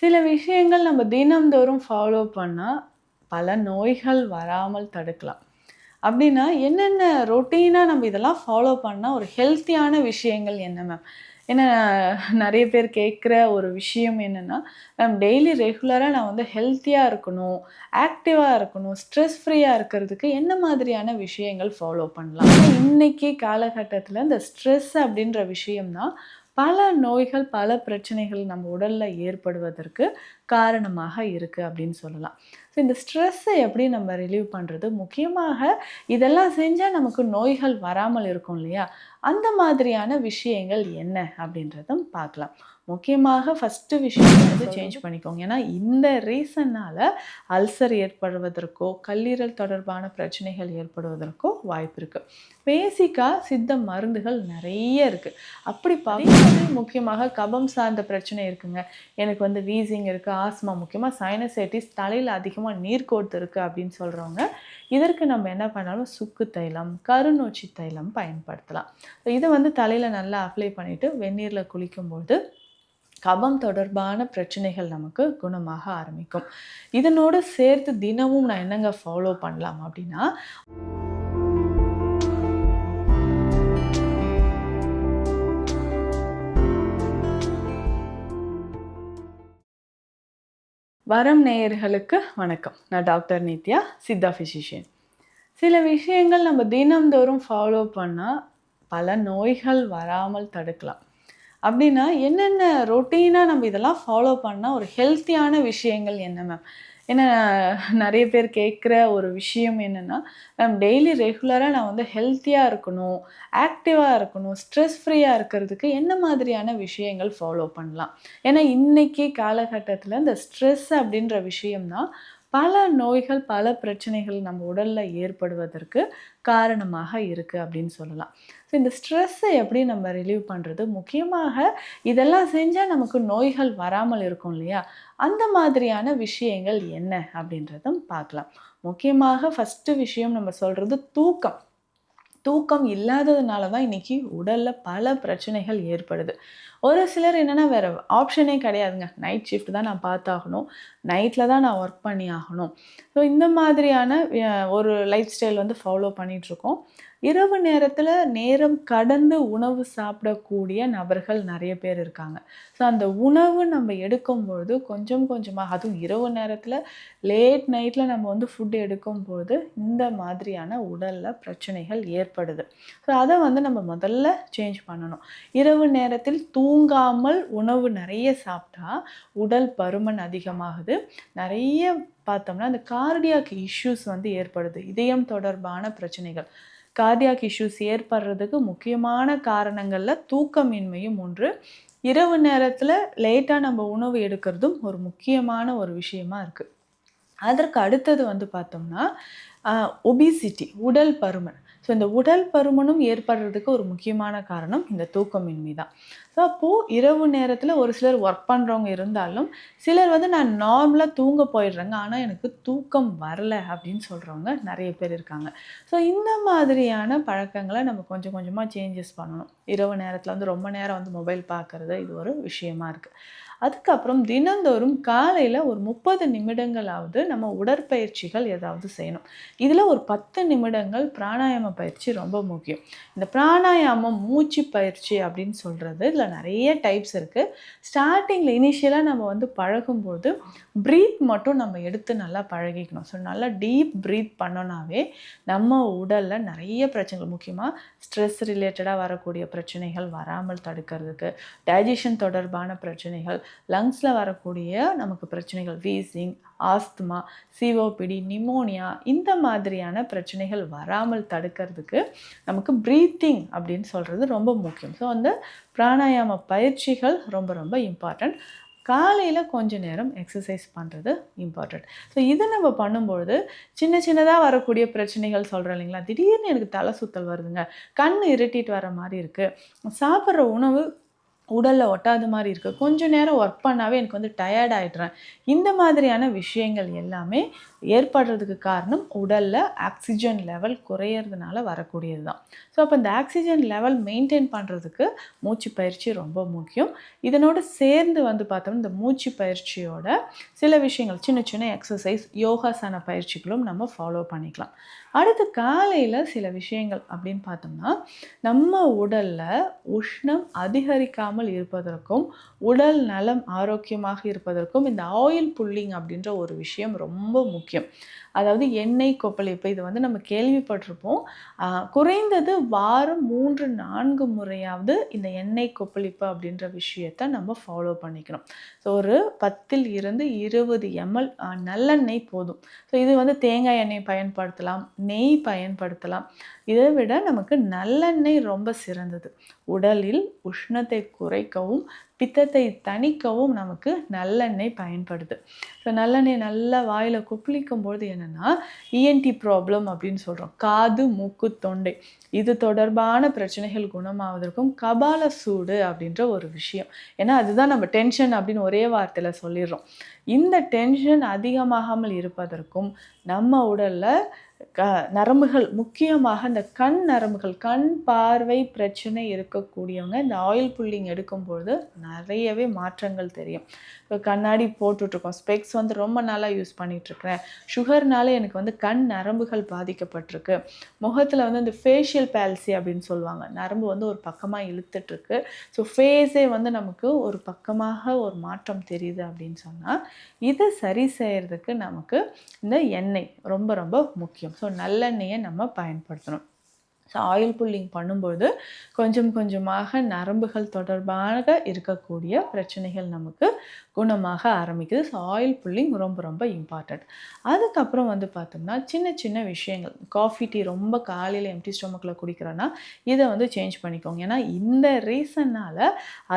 சில விஷயங்கள் நம்ம தினம்தோறும் ஃபாலோ பண்ணா, பல நோய்கள் வராமல் தடுக்கலாம். அப்டின்னா, என்னென்ன ரொட்டீனா நம்ம இதெல்லாம் ஃபாலோ பண்ணா ஒரு ஹெல்த்தியான விஷயங்கள் என்ன மேம்? ஏன்னா நெறைய பேர் கேட்குற ஒரு விஷயம் என்னன்னா, மேம் டெய்லி ரெகுலரா நான் வந்து ஹெல்த்தியா இருக்கணும், ஆக்டிவா இருக்கணும், ஸ்ட்ரெஸ் ஃப்ரீயா இருக்கிறதுக்கு என்ன மாதிரியான விஷயங்கள் ஃபாலோ பண்ணலாம்? இன்னைக்கு காலகட்டத்தில இந்த ஸ்ட்ரெஸ் அப்டின்ற விஷயம் தான் பல நோய்கள், பல பிரச்சனைகள் நம்ம உடல்ல ஏற்படுவதற்கு காரணமாக இருக்கு அப்படின்னு சொல்லலாம். ஸோ இந்த ஸ்ட்ரெஸ்ஸை எப்படி நம்ம ரிலீவ் பண்றது? முக்கியமாக இதெல்லாம் செஞ்சா நமக்கு நோய்கள் வராமல் இருக்கும் இல்லையா? அந்த மாதிரியான விஷயங்கள் என்ன அப்படின்றதும் பார்க்கலாம். முக்கியமாக ஃபர்ஸ்ட்டு விஷயம் வந்து சேஞ்ச் பண்ணிக்கோங்க. ஏன்னா இந்த ரீசன்னால அல்சர் ஏற்படுவதற்கோ, கல்லீரல் தொடர்பான பிரச்சனைகள் ஏற்படுவதற்கோ வாய்ப்பு இருக்கு. பேசிக்கா சித்த மருந்துகள் நெறைய இருக்கு. அப்படி பார்க்கும்போது முக்கியமாக கபம் சார்ந்த பிரச்சனை இருக்குங்க. எனக்கு வந்து வீசிங் இருக்கு, ஆஸ்மா முக்கியமா சைனசைட்டிஸ் தலையில அதிகமா நீர் கோர்த்து இருக்கு அப்படின்னு சொல்றவங்க, இதற்கு நம்ம என்ன பண்ணாலும் சுக்கு தைலம், கருநொச்சி தைலம் பயன்படுத்தலாம். இத வந்து தலையில நல்லா அப்ளை பண்ணிட்டு வெந்நீர்ல குளிக்கும்போது, கபம் தொடர்பான பிரச்சனைகள் நமக்கு குணமாக ஆரம்பிக்கும். இதனோடு சேர்த்து தினமும் நான் என்னங்க ஃபாலோ பண்ணலாம் அப்படின்னா, வரம் நேயர்களுக்கு வணக்கம். நான் டாக்டர் நித்யா, சித்தா பிசிஷியன். சில விஷயங்கள் நம்ம தினம்தோறும் ஃபாலோ பண்ணா, பல நோய்கள் வராமல் தடுக்கலாம். அப்டின்னா, என்னென்ன ரொட்டீனா நம்ம இதெல்லாம் ஃபாலோ பண்ணா ஒரு ஹெல்த்தியான விஷயங்கள் என்ன மேம்? ஏன்னா நெறைய பேர் கேட்குற ஒரு விஷயம் என்னன்னா, மேம் டெய்லி ரெகுலரா நான் வந்து ஹெல்த்தியா இருக்கணும், ஆக்டிவா இருக்கணும், ஸ்ட்ரெஸ் ஃப்ரீயா இருக்கிறதுக்கு என்ன மாதிரியான விஷயங்கள் ஃபாலோ பண்ணலாம்? ஏன்னா இன்னைக்கு காலகட்டத்தில இந்த ஸ்ட்ரெஸ் அப்டின்ற விஷயம் தான் பல நோய்கள், பல பிரச்சனைகள் நம்ம உடல்ல ஏற்படுவதற்கு காரணமாக இருக்கு அப்படின்னு சொல்லலாம். ஸோ இந்த ஸ்ட்ரெஸ்ஸை எப்படி நம்ம ரிலீவ் பண்றது? முக்கியமாக இதெல்லாம் செஞ்சா நமக்கு நோய்கள் வராமல் இருக்கும் இல்லையா? அந்த மாதிரியான விஷயங்கள் என்ன அப்படின்றதும் பார்க்கலாம். முக்கியமாக ஃபர்ஸ்ட்டு விஷயம் நம்ம சொல்றது தூக்கம். தூக்கம் இல்லாததுனால தான் இன்னைக்கு உடல்ல பல பிரச்சனைகள் ஏற்படுது. ஒரு சிலர் என்னன்னா வேற ஆப்ஷனே கிடையாதுங்க. நைட் ஷிஃப்ட் தான் நான் பார்த்தாகணும். நைட்ல தான் நான் ஒர்க் பண்ணி ஆகணும். ஸோ இந்த மாதிரியான ஒரு லைஃப் ஸ்டைல் வந்து ஃபாலோ பண்ணிட்டுருக்கோம். இரவு நேரத்தில நேரம் கடந்து உணவு சாப்பிடக்கூடிய நபர்கள் நெறைய பேர் இருக்காங்க. ஸோ அந்த உணவு நம்ம எடுக்கும்பொழுது கொஞ்சம் கொஞ்சமா அதுவும் இரவு நேரத்தில லேட் நைட்ல நம்ம வந்து ஃபுட் எடுக்கும்போது இந்த மாதிரியான உடல்ல பிரச்சனைகள் ஏற்படுது. ஸோ அத வந்து நம்ம முதல்ல சேஞ்ச் பண்ணணும். இரவு நேரத்தில் தூங்காமல் உணவு நெறைய சாப்பிட்டா உடல் பருமன் அதிகமாகுது. நெறைய பார்த்தோம்னா அந்த கார்டியாக் இஷ்யூஸ் வந்து ஏற்படுது. இதயம் தொடர்பான பிரச்சனைகள். கார்டியாக் இஷ்யூஸ் ஏற்படுறதுக்கு முக்கியமான காரணங்கள்ல தூக்கமின்மையும் ஒன்று. இரவு நேரத்தில லேட்டா நம்ம உணவு எடுக்கிறதும் ஒரு முக்கியமான ஒரு விஷயமா இருக்கு. அதற்கு அடுத்தது வந்து பார்த்தோம்னா, ஒபிசிட்டி உடல் பருமன். ஸோ இந்த உடல் பருமனும் ஏற்படுறதுக்கு ஒரு முக்கியமான காரணம் இந்த தூக்கமின்மை தான். ஸோ அப்போ இரவு நேரத்தில ஒரு சிலர் ஒர்க் பண்றவங்க இருந்தாலும், சிலர் வந்து நான் நார்மலா தூங்க போயிடுறேங்க. ஆனா எனக்கு தூக்கம் வரல அப்படின்னு சொல்றவங்க நெறைய பேர் இருக்காங்க. ஸோ இந்த மாதிரியான பழக்கங்கள நம்ம கொஞ்சம் கொஞ்சமா சேஞ்சஸ் பண்ணணும். இரவு நேரத்தில வந்து ரொம்ப நேரம் வந்து மொபைல் பார்க்கறது இது ஒரு விஷயமா இருக்கு. அதுக்கப்புறம் தினந்தோறும் காலையில ஒரு 30 நிமிடங்களாவது நம்ம உடற்பயிற்சிகள் ஏதாவது செய்யணும். இதில ஒரு 10 நிமிடங்கள் பிராணாயாம பயிற்சி ரொம்ப முக்கியம். இந்த பிராணாயாமம் மூச்சு பயிற்சி அப்படின்னு சொல்றது, இதில நெறைய டைப்ஸ் இருக்கு. ஸ்டார்ட்டிங்ல இனிஷியலா நம்ம வந்து பழகும்போது, பிரீத் மட்டும் நம்ம எடுத்து நல்லா பழகிக்கணும். ஸோ நல்லா டீப் பிரீத் பண்ணோம்னாவே, நம்ம உடல்ல நெறைய பிரச்சனைகள் முக்கியமா ஸ்ட்ரெஸ் ரிலேட்டடா வரக்கூடிய பிரச்சனைகள் வராமல் தடுக்கிறதுக்கு, டைஜஷன் தொடர்பான பிரச்சனைகள், லங்ஸ்ல வரக்கூடிய நமக்கு பிரச்சனைகள் வீசிங், ஆஸ்துமா, சிஓபிடி, நிமோனியா இந்த மாதிரியான பிரச்சனைகள் வராமல் தடுக்கிறதுக்கு நமக்கு பிரீத்திங் அப்படின்னு சொல்றது ரொம்ப முக்கியம். ஸோ அந்த பிராணாயாம பயிற்சிகள் ரொம்ப ரொம்ப இம்பார்ட்டன்ட். காலையில கொஞ்ச நேரம் எக்ஸர்சைஸ் பண்ணுறது இம்பார்ட்டன்ட். ஸோ இது நம்ம பண்ணும்பொழுது சின்ன சின்னதா வரக்கூடிய பிரச்சனைகள் சொல்றோம் இல்லைங்களா? திடீர்னு எனக்கு தலை சுத்தல் வருதுங்க, கண் இருட்டிட்டு வர மாரி இருக்கு, சாப்பிட்ற உணவு உடல்ல ஒட்டாத மாரி இருக்கு. கொஞ்ச நேரம் ஒர்க் பண்ணாவே எனக்கு வந்து டயர்ட் ஆயிடுறேன். இந்த மாதிரியான விஷயங்கள் எல்லாமே ஏற்படுறதுக்கு காரணம் உடல்ல ஆக்ஸிஜன் லெவல் குறையறதுனால வரக்கூடியது தான். ஸோ அப்ப இந்த ஆக்ஸிஜன் லெவல் மெயின்டெயின் பண்றதுக்கு மூச்சு பயிற்சி ரொம்ப முக்கியம். இதனோட சேர்ந்து வந்து பார்த்தோம்னா, இந்த மூச்சு பயிற்சியோட சில விஷயங்கள் சின்ன சின்ன எக்ஸர்சைஸ், யோகாசன பயிற்சிகளும் நம்ம ஃபாலோ பண்ணிக்கலாம். அடுத்து காலையில சில விஷயங்கள் அப்படின்னு பார்த்தோம்னா, நம்ம உடல்ல உஷ்ணம் அதிகரிக்காமல் இருப்பதற்கும், உடல் நலம் ஆரோக்கியமாக இருப்பதற்கும் இந்த ஆயில் புல்லிங் அப்படின்ற ஒரு விஷயம் ரொம்ப முக்கியம். அதாவது எண்ணெய் கொப்பளிப்பு இது வந்து நம்ம கேள்விப்பட்டிருப்போம். குறைந்தது வாரம் 3, 4 முறையாவது இந்த எண்ணெய் கொப்பளிப்பு அப்படின்ற விஷயத்த நம்ம ஃபாலோ பண்ணிக்கணும். ஸோ ஒரு 10ல் இருந்து 20 ml நல்லெண்ணெய் போதும். ஸோ இது வந்து தேங்காய் எண்ணெய் பயன்படுத்தலாம், நெய் பயன்படுத்தலாம். இதை விட நமக்கு நல்லெண்ணெய் ரொம்ப சிறந்தது. உடலில் உஷ்ணத்தை குறைக்கவும், பித்தத்தை தணிக்கவும் நமக்கு நல்லெண்ணெய் பயன்படுது. ஸோ நல்லெண்ணெய் நல்லா வாயில கொப்பளிக்கும்பொழுது என்னன்னா, இஎன்டி ப்ராப்ளம் அப்படின்னு சொல்றோம். காது, மூக்கு, தொண்டை இது தொடர்பான பிரச்சனைகள் குணமாவதற்கும் கபால சூடு அப்படின்ற ஒரு விஷயம். ஏன்னா அதுதான் நம்ம டென்ஷன் அப்படின்னு ஒரே வார்த்தையில சொல்லிடுறோம். இந்த டென்ஷன் அதிகமாகாமல் இருப்பதற்கும் நம்ம உடல்ல நரம்புகள் முக்கியமாக இந்த கண் நரம்புகள், கண் பார்வை பிரச்சனை இருக்கக்கூடியவங்க இந்த ஆயில் புல்லிங் எடுக்கும்பொழுது நிறையவே மாற்றங்கள் தெரியும். இப்போ கண்ணாடி போட்டுட்ருக்கோம், ஸ்பெக்ஸ் வந்து ரொம்ப நாளாக யூஸ் பண்ணிகிட்ருக்கிறேன், சுகர்னால எனக்கு வந்து கண் நரம்புகள் பாதிக்கப்பட்டிருக்கு, முகத்தில் வந்து இந்த ஃபேஷியல் பேல்சி அப்படின்னு சொல்லுவாங்க, நரம்பு வந்து ஒரு பக்கமாக இழுத்துட்ருக்கு, ஸோ ஃபேஸே வந்து நமக்கு ஒரு பக்கமாக ஒரு மாற்றம் தெரியுது அப்படின்னு சொன்னால் இதை சரி செய்கிறதுக்கு நமக்கு இந்த எண்ணெய் ரொம்ப ரொம்ப முக்கியம். ஸோ நல்லெண்ணெயை நம்ம பயன்படுத்தணும். ஸோ ஆயில் புல்லிங் பண்ணும்போது கொஞ்சம் கொஞ்சமாக நரம்புகள் தொடர்பாக இருக்கக்கூடிய பிரச்சனைகள் நமக்கு குணமாக ஆரம்பிக்குது. ஸோ ஆயில் புல்லிங் ரொம்ப ரொம்ப இம்பார்ட்டண்ட். அதுக்கப்புறம் வந்து பார்த்தோம்னா சின்ன சின்ன விஷயங்கள், காஃபி டீ ரொம்ப காலையில் எம்டி ஸ்டொமக்கில் குடிக்கிறோன்னா இதை வந்து சேஞ்ச் பண்ணிக்கோங்க. ஏன்னா இந்த ரீசன்னால்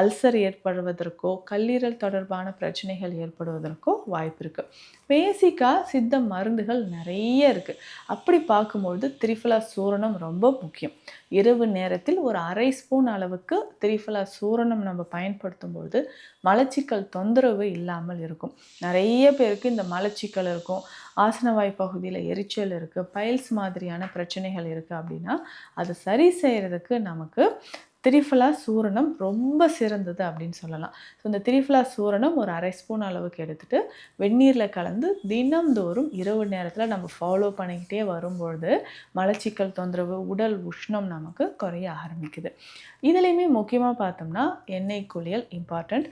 அல்சர் ஏற்படுவதற்கோ கல்லீரல் தொடர்பான பிரச்சனைகள் ஏற்படுவதற்கோ வாய்ப்பு இருக்குது. பேசிக்காக சித்த மருந்துகள் நிறைய இருக்குது. அப்படி பார்க்கும்பொழுது திரிஃபலா சூரணம் ரொம்ப முக்கியம். இரவு நேரத்தில் ஒரு 1/2 ஸ்பூன் அளவுக்கு திரிஃபலா சூரணம் நம்ம பயன்படுத்தும் பொழுது மலச்சிக்கல் தொந்தரவு இல்லாமல் இருக்கும். நிறைய பேருக்கு இந்த மலச்சிக்கல் இருக்கும், ஆசனவாய் பகுதியில் எரிச்சல் இருக்குது, பைல்ஸ் மாதிரியான பிரச்சனைகள் இருக்குது. அப்படின்னா அதை சரி செய்கிறதுக்கு நமக்கு திரிஃபலா சூரணம் ரொம்ப சிறந்தது அப்படின்னு சொல்லலாம். ஸோ இந்த திரிஃபலா சூரணம் ஒரு 1/2 ஸ்பூன் அளவுக்கு எடுத்துகிட்டு வெந்நீரில் கலந்து தினம்தோறும் இரவு நேரத்தில் நம்ம ஃபாலோ பண்ணிக்கிட்டே வரும்பொழுது மலச்சிக்கல் தொந்தரவு, உடல் உஷ்ணம் நமக்கு குறைய ஆரம்பிக்குது. இதுலேயுமே முக்கியமாக பார்த்தோம்னா எண்ணெய் குளியல் இம்பார்ட்டண்ட்.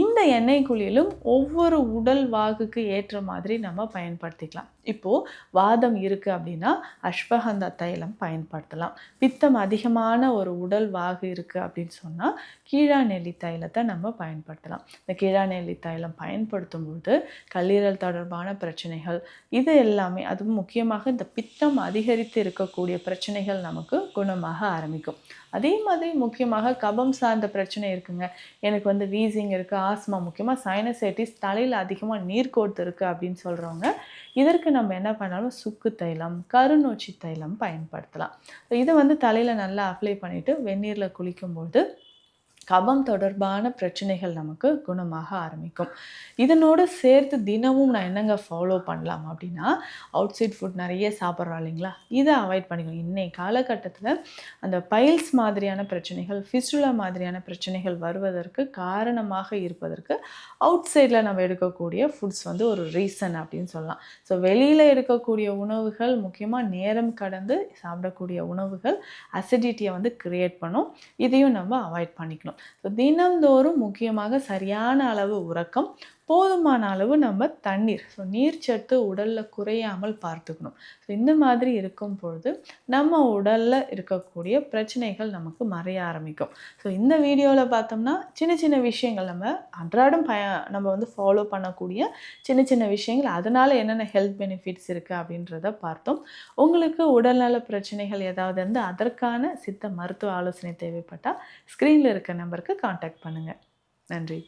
இந்த எண்ணெய் குளியலும் ஒவ்வொரு உடல் வாகுக்கு ஏற்ற மாதிரி நம்ம பயன்படுத்திக்கலாம். இப்போது வாதம் இருக்குது அப்படின்னா அஸ்வகந்தா தைலம் பயன்படுத்தலாம். பித்தம் அதிகமான ஒரு உடல் வாகு இருக்குது அப்படின்னு சொன்னால் கீழாநெல்லி தைலத்தை நம்ம பயன்படுத்தலாம். இந்த கீழாநெல்லி தைலம் பயன்படுத்தும் பொழுது கல்லீரல் தொடர்பான பிரச்சனைகள் இது எல்லாமே, அதுவும் முக்கியமாக இந்த பித்தம் அதிகரித்து இருக்கக்கூடிய பிரச்சனைகள் நமக்கு குணமாக ஆரம்பிக்கும். அதே மாதிரி முக்கியமாக கபம் சார்ந்த பிரச்சனை இருக்குங்க, எனக்கு வந்து வீசிங் இருக்குது, ஆஸ்மா, முக்கியமாக சைனசைட்டிஸ், தலையில் அதிகமாக நீர் கோர்த்து இருக்குது அப்படின்னு சொல்கிறவங்க இதற்கு நம்ம என்ன பண்ணாலும் சுக்கு தைலம், கருநொச்சி தைலம் பயன்படுத்தலாம். இதை வந்து தலையில் நல்லா அப்ளை பண்ணிவிட்டு வெந்நீரில் குளிக்கும்போது கபம் தொடர்பான பிரச்சனைகள் நமக்கு குணமாக ஆரம்பிக்கும். இதனோடு சேர்த்து தினமும் நான் என்னங்க ஃபாலோ பண்ணலாம் அப்படின்னா, அவுட் சைட் ஃபுட் நிறைய சாப்பிட்றோம் இல்லைங்களா, இதை அவாய்ட் பண்ணிக்கணும். இன்றைய காலகட்டத்தில் அந்த பைல்ஸ் மாதிரியான பிரச்சனைகள், ஃபிஸ்டுலா மாதிரியான பிரச்சனைகள் வருவதற்கு காரணமாக இருப்பதற்கு அவுட் சைடில் நம்ம எடுக்கக்கூடிய ஃபுட்ஸ் வந்து ஒரு ரீசன் அப்படின்னு சொல்லலாம். ஸோ வெளியில் எடுக்கக்கூடிய உணவுகள், முக்கியமாக நேரம் கடந்து சாப்பிடக்கூடிய உணவுகள் அசிடிட்டியை வந்து கிரியேட் பண்ணும். இதையும் நம்ம அவாய்ட் பண்ணிக்கணும். ஸோ தினந்தோறும் முக்கியமாக சரியான அளவு உறக்கம், போதுமான அளவு நம்ம தண்ணீர், ஸோ நீர்ச்சத்து உடலில் குறையாமல் பார்த்துக்கணும். ஸோ இந்த மாதிரி இருக்கும் பொழுது நம்ம உடலில் இருக்கக்கூடிய பிரச்சனைகள் நமக்கு மறைய ஆரம்பிக்கும். ஸோ இந்த வீடியோவில் பார்த்தோம்னா சின்ன சின்ன விஷயங்கள் நம்ம அன்றாடம் நம்ம வந்து ஃபாலோ பண்ணக்கூடிய சின்ன சின்ன விஷயங்கள், அதனால் என்னென்ன ஹெல்த் பெனிஃபிட்ஸ் இருக்குது அப்படின்றத பார்த்தோம். உங்களுக்கு உடல்நல பிரச்சனைகள் ஏதாவது இருந்து அதற்கான சித்த மருத்துவ ஆலோசனை தேவைப்பட்டால் ஸ்க்ரீனில் இருக்க நம்பருக்கு காண்டாக்ட் பண்ணுங்கள். நன்றி.